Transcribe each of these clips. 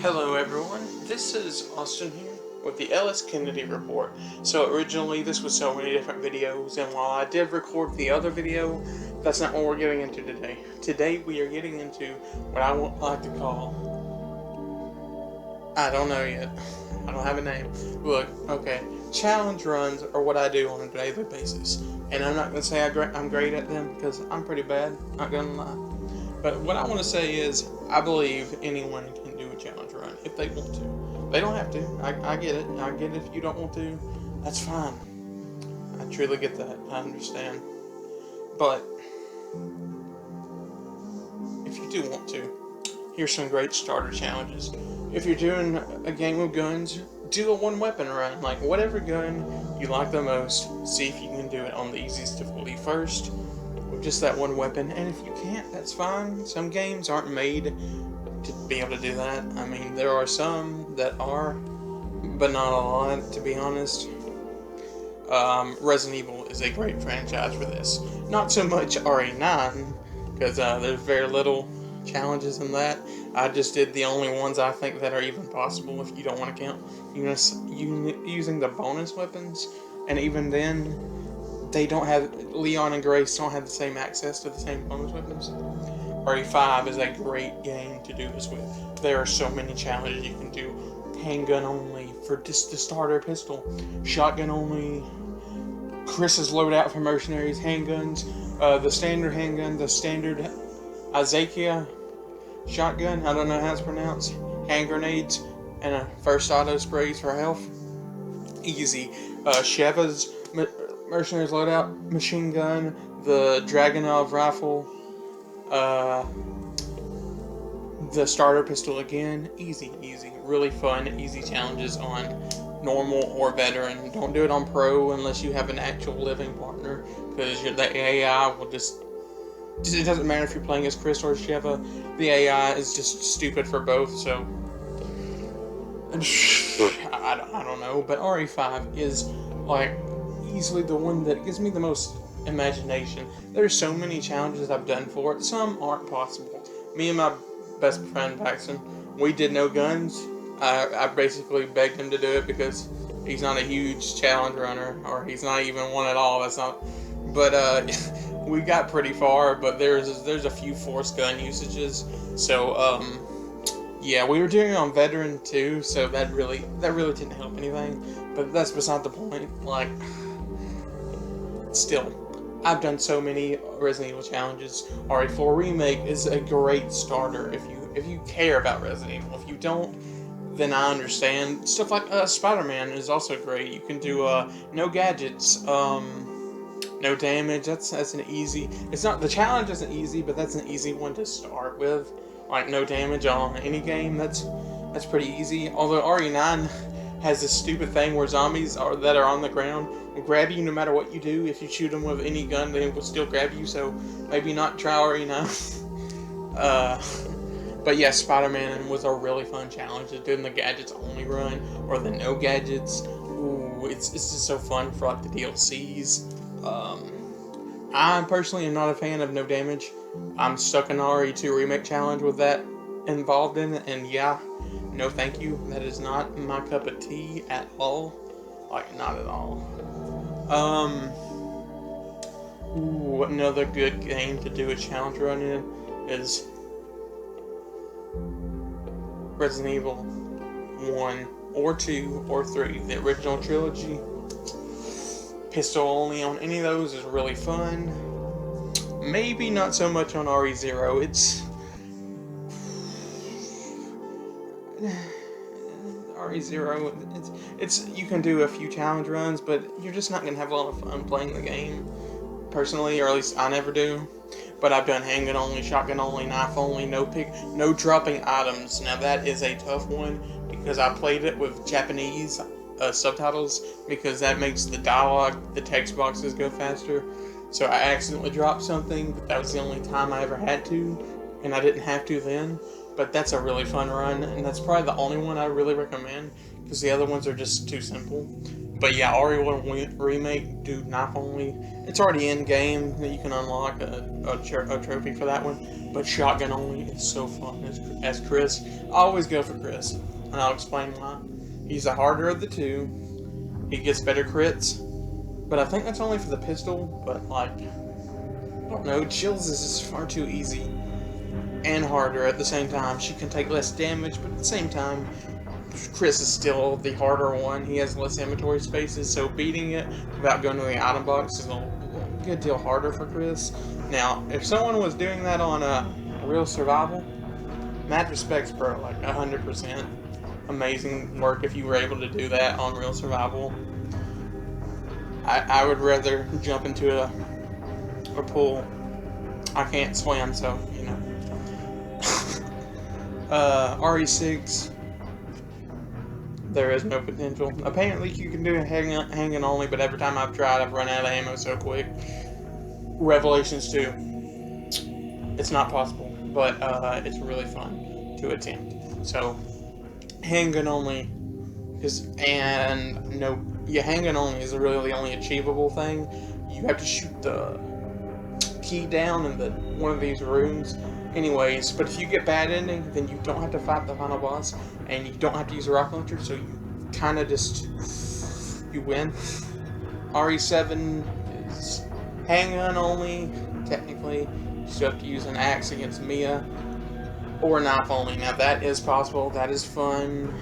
Hello everyone, this is Austin here with the Ellis Kennedy Report. So originally this was so many different videos, and while I did record the other video, that's not what we're getting into today. Today we are getting into what I would like to call, I don't know yet, I don't have a name. Look, okay, challenge runs are what I do on a daily basis, and I'm not going to say I'm great at them because I'm pretty bad, not going to lie. But what I want to say is, I believe anyone can do a challenge run if they want to. They don't have to. I get it. I get it if you don't want to. That's fine. I truly get that. I understand. But if you do want to, here's some great starter challenges. If you're doing a game of guns, do a one weapon run. Like, whatever gun you like the most, see if you can do it on the easiest difficulty first. Just that one weapon, and if you can't, that's fine. Some games aren't made to be able to do that. I mean, there are some that are, but not a lot, to be honest. Resident Evil is a great franchise for this. Not so much RE9, because there's very little challenges in that. I just did the only ones I think that are even possible if you don't want to count using the bonus weapons, and even then, they don't have, Leon and Grace don't have the same access to the same bonus weapons. RE5 is a great game to do this with. There are so many challenges you can do. Handgun only for just the starter pistol. Shotgun only. Chris's loadout for mercenaries. Handguns. The standard handgun. The standard Azakia shotgun. I don't know how it's pronounced. Hand grenades. And a first auto sprays for health. Easy. Sheva's mercenaries loadout, machine gun, the Dragunov rifle, the starter pistol again. Easy, really fun, easy challenges on normal or veteran. Don't do it on pro unless you have an actual living partner, because the AI will just it doesn't matter if you're playing as Chris or Sheva, the AI is just stupid for both, so I don't know, but RE5 is like easily the one that gives me the most imagination. There's so many challenges I've done for it. Some aren't possible. Me and my best friend Paxton, we did no guns. I basically begged him to do it because he's not a huge challenge runner, or he's not even one at all. That's not. But we got pretty far. But there's a few forced gun usages. So yeah, we were doing it on veteran too. So that really didn't help anything. But that's beside the point. Like, still, I've done so many Resident Evil challenges. RE4 Remake is a great starter if you care about Resident Evil. If you don't, then I understand. Stuff like Spider-Man is also great. You can do no gadgets, no damage. That's an easy. It's not, the challenge isn't easy, but that's an easy one to start with. Like, no damage on any game. That's pretty easy. Although RE9 has this stupid thing where zombies that are on the ground will grab you no matter what you do. If you shoot them with any gun, they will still grab you, so maybe not try RE9. But yeah, Spider-Man was a really fun challenge. Doing the gadgets only run, or the no gadgets. Ooh, it's just so fun for like the DLCs. I personally am not a fan of no damage. I'm stuck in RE2 Remake challenge with that involved in it, and yeah, no thank you. That is not my cup of tea at all. Like, not at all. Ooh, another good game to do a challenge run in is Resident Evil 1 or 2 or 3, the original trilogy. Pistol only on any of those is really fun. Maybe not so much on RE0. It's RE0, it's you can do a few challenge runs, but you're just not gonna have a lot of fun playing the game, personally, or at least I never do. But I've done handgun only, shotgun only, knife only, no dropping items. Now that is a tough one because I played it with Japanese subtitles, because that makes the dialogue, the text boxes go faster. So I accidentally dropped something, but that was the only time I ever had to, and I didn't have to then. But that's a really fun run, and that's probably the only one I really recommend, because the other ones are just too simple. But yeah, RE1 Remake, do knife only. It's already in game that you can unlock a trophy for that one. But shotgun only is so fun as Chris. I always go for Chris, and I'll explain why. He's the harder of the two. He gets better crits, but I think that's only for the pistol. But like, I don't know, Chills is just far too easy and harder at the same time. She can take less damage, but at the same time, Chris is still the harder one. He has less inventory spaces, so beating it without going to the item box is a good deal harder for Chris. Now, if someone was doing that on Real Survival, mad respects, bro, like 100%. Amazing work if you were able to do that on Real Survival. I would rather jump into a pool. I can't swim, so, you know. RE6, there is no potential. Apparently you can do hanging only, but every time I've tried, I've run out of ammo so quick. Revelations 2, it's not possible, but it's really fun to attempt. So, handgun only handgun only is really the only achievable thing. You have to shoot the key down in one of these rooms anyways, but if you get bad ending, then you don't have to fight the final boss, and you don't have to use a rocket launcher, so you kind of just, you win. RE7 is handgun only, technically. You still have to use an axe against Mia, or knife only. Now that is possible, that is fun.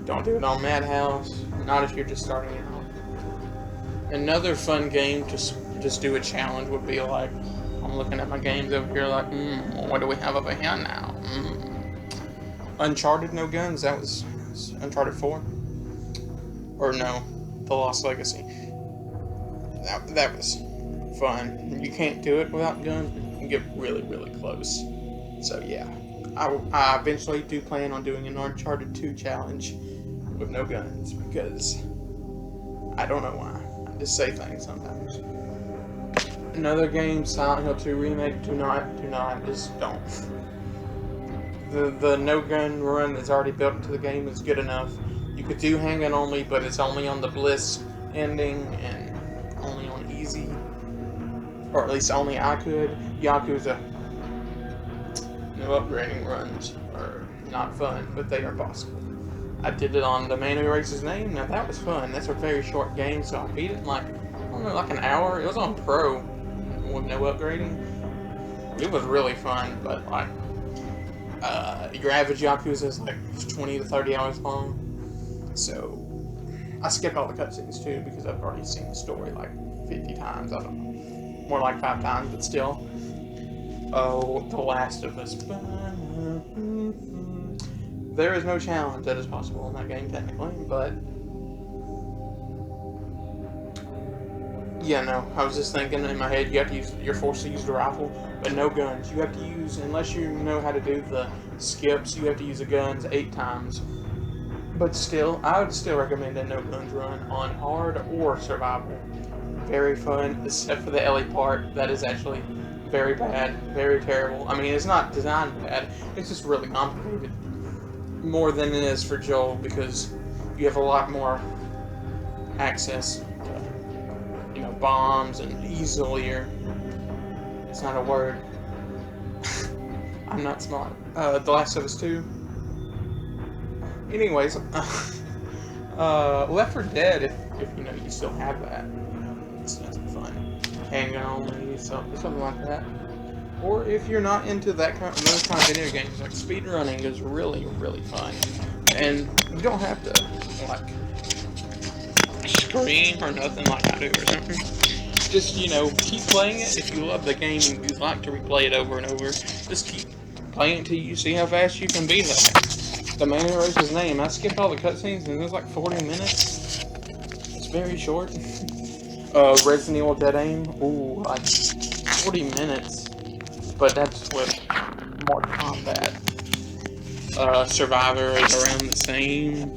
Don't do it on Madhouse, not if you're just starting out. Another fun game to just do a challenge would be like, I'm looking at my games over here like, what do we have over here now? Uncharted No Guns, that was Uncharted 4? Or no, The Lost Legacy. That was fun. You can't do it without guns, but you can get really, really close. So yeah, I eventually do plan on doing an Uncharted 2 challenge with no guns, because I don't know why. I just say things sometimes. Another game, Silent Hill 2 Remake, do not, just don't. The no gun run that's already built into the game is good enough. You could do handgun only, but it's only on the Bliss ending and only on easy. Or at least only I could. Yakuza. No upgrading runs are not fun, but they are possible. I did it on The Man Who Erased His Name. Now that was fun. That's a very short game, so I beat it in like, I don't know, like an hour. It was on Pro with no upgrading. It was really fun, but like, your average Yakuza is like 20 to 30 hours long. So I skipped all the cutscenes too, because I've already seen the story like 50 times. I don't know, more like 5 times, but still. Oh, The Last of Us. There is no challenge that is possible in that game technically, but yeah, no, I was just thinking in my head, you have to use, you're forced to use the rifle, but no guns. You have to use, unless you know how to do the skips, you have to use the guns 8 times. But still, I would still recommend a no guns run on hard or survival. Very fun, except for the Ellie part. That is actually very bad, very terrible. I mean, it's not designed bad, it's just really complicated. More than it is for Joel, because you have a lot more access to, you know, bombs and easier. It's not a word. I'm not smart. The Last of Us 2. Anyways, Left 4 Dead, if you know you still have that, you know, it's fun. Handgun only, something like that. Or if you're not into that those kind of video games, like speedrunning is really, really fun. And you don't have to, like, scream or nothing like I do or something. Just, you know, keep playing it. If you love the game and you'd like to replay it over and over, just keep playing until you see how fast you can beat it. The Man Who Erased His Name, I skipped all the cutscenes and it was like 40 minutes. It's very short. Resident Evil Dead Aim, ooh, like 40 minutes. But that's with more combat. Survivor is around the same.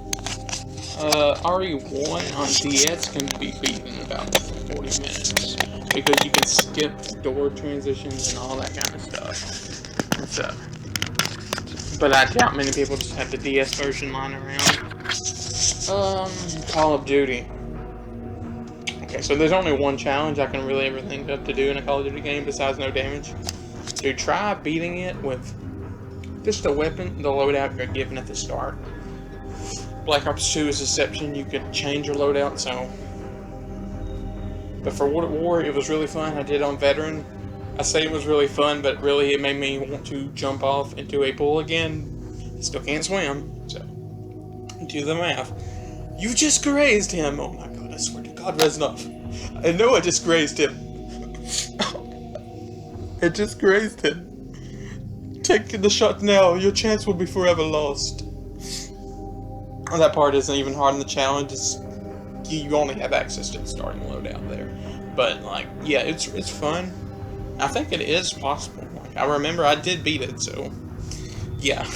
RE1 on DS can be beaten in about 40 minutes. Because you can skip door transitions and all that kind of stuff. But I doubt many people just have the DS version lying around. Call of Duty. Okay, so there's only one challenge I can really ever think of to do in a Call of Duty game besides no damage. To try beating it with just the weapon, the loadout you're given at the start. Black Ops 2 is exception, you could change your loadout, so... But for World at War, it was really fun. I did on Veteran. I say it was really fun, but really it made me want to jump off into a pool again. Still can't swim, so... Do the math. You just grazed him! Oh my god, I swear to god, ResidentEvil. I know I just grazed him. I just grazed him. Take the shot now, your chance will be forever lost. That part isn't even hard in the challenge, it's, you only have access to the starting loadout there. But, like, yeah, it's fun. I think it is possible. Like, I remember I did beat it, so, yeah.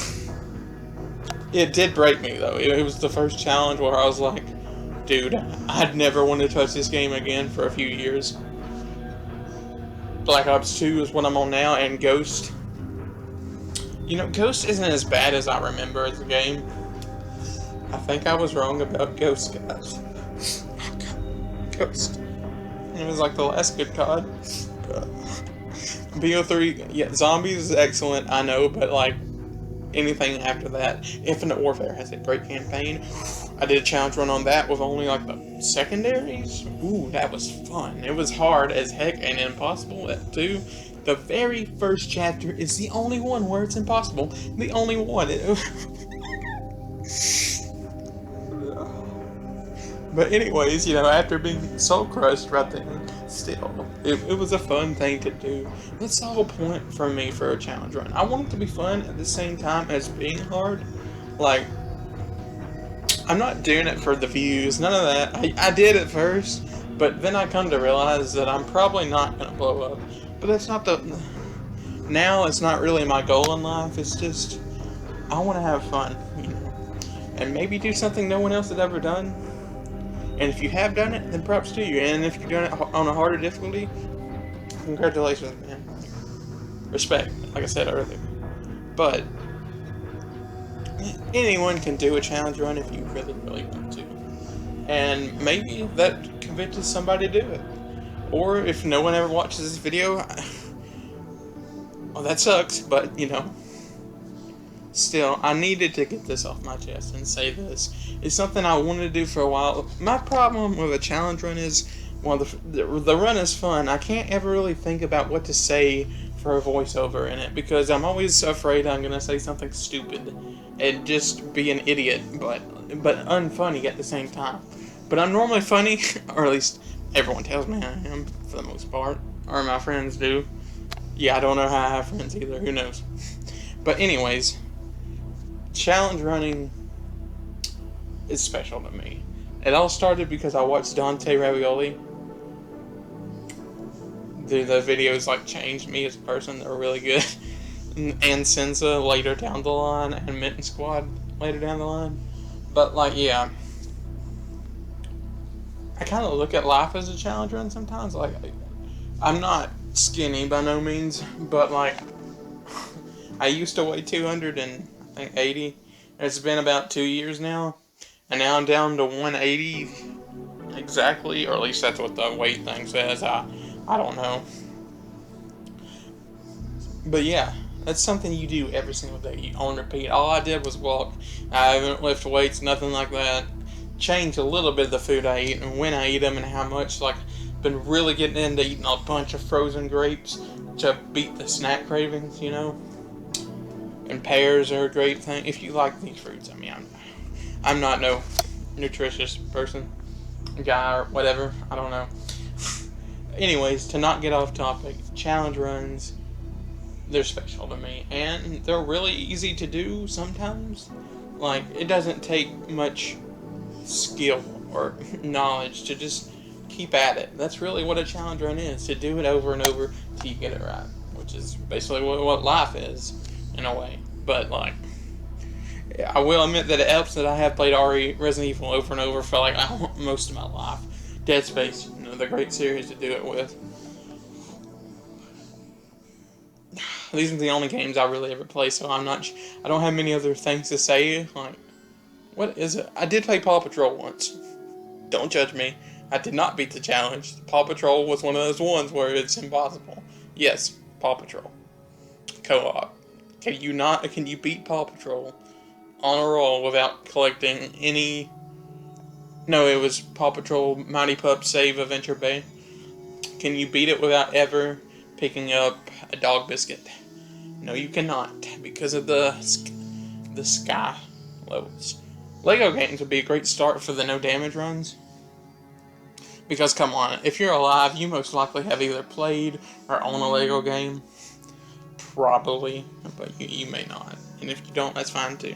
It did break me, though. It was the first challenge where I was like, dude, I'd never want to touch this game again for a few years. Black Ops 2 is what I'm on now, and Ghost. You know, Ghost isn't as bad as I remember as a game. I think I was wrong about Ghost, guys. Oh, God. Ghost. It was like the last good COD. BO3, yeah, Zombies is excellent, I know, but like, anything after that. Infinite Warfare has a great campaign. I did a challenge run on that with only like the secondaries. Ooh, that was fun. It was hard as heck and impossible too. The very first chapter is the only one where it's impossible. The only one. But anyways, you know, after being soul crushed right then, still, it was a fun thing to do. That's the whole point for me for a challenge run. I want it to be fun at the same time as being hard. Like, I'm not doing it for the views, none of that. I did at first, but then I come to realize that I'm probably not going to blow up. But that's not the... Now it's not really my goal in life, it's just, I want to have fun, you know. And maybe do something no one else had ever done. And if you have done it, then props to you. And if you've done it on a harder difficulty, congratulations, man. Respect, like I said earlier. But anyone can do a challenge run if you really, really want to. And maybe that convinces somebody to do it. Or if no one ever watches this video, well, that sucks, but, you know. Still, I needed to get this off my chest and say this. It's something I wanted to do for a while. My problem with a challenge run is, well, the run is fun. I can't ever really think about what to say for a voiceover in it, because I'm always afraid I'm going to say something stupid and just be an idiot, but unfunny at the same time. But I'm normally funny, or at least everyone tells me I am, for the most part. Or my friends do. Yeah, I don't know how I have friends either, who knows. But anyways, challenge running is special to me. It all started because I watched Dante Ravioli. The videos like changed me as a person. They were really good. And Senza later down the line, and Mitten Squad later down the line. But like, yeah, I kind of look at life as a challenge run sometimes. Like, I'm not skinny by no means, but like, I used to weigh 280. It's been about 2 years now, and now I'm down to 180 exactly, or at least that's what the weight thing says. I don't know. But yeah, that's something you do every single day on repeat. All I did was walk. I haven't lifted weights, nothing like that. Changed a little bit of the food I eat and when I eat them and how much. Like, been really getting into eating a bunch of frozen grapes to beat the snack cravings, you know. And pears are a great thing if you like these fruits. I mean, I'm not no nutritious person, guy, or whatever. I don't know. Anyways, to not get off topic, challenge runs, they're special to me, and they're really easy to do sometimes. Like, it doesn't take much skill or knowledge to just keep at it. That's really what a challenge run is, to do it over and over till you get it right, which is basically what life is, in a way. But, like, I will admit that it helps that I have played Resident Evil over and over for, like, most of my life. DeadSpace, you know, the great series to do it with. These are the only games I really ever play, so I don't have many other things to say. Like, What is it? I did play Paw Patrol once. Don't judge me. I did not beat the challenge. Paw Patrol was one of those ones where it's impossible. Yes, Paw Patrol. Co-op. Can you beat Paw Patrol on a roll without collecting any... No, it was Paw Patrol Mighty Pup Save Adventure Bay. Can you beat it without ever picking up a dog biscuit? No, you cannot, because of the sky levels. Lego games would be a great start for the no damage runs. Because, come on, if you're alive, you most likely have either played or own a Lego game. Probably, but you may not. And if you don't, that's fine too.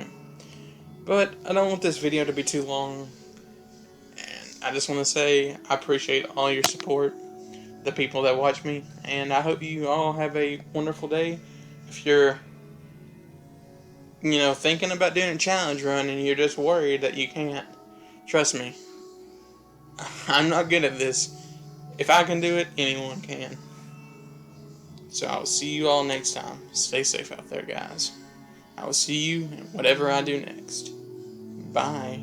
But I don't want this video to be too long. And I just want to say I appreciate all your support, the people that watch me, and I hope you all have a wonderful day. If you're, thinking about doing a challenge run and you're just worried that you can't, trust me, I'm not good at this. If I can do it, anyone can. So I will see you all next time. Stay safe out there, guys. I will see you in whatever I do next. Bye.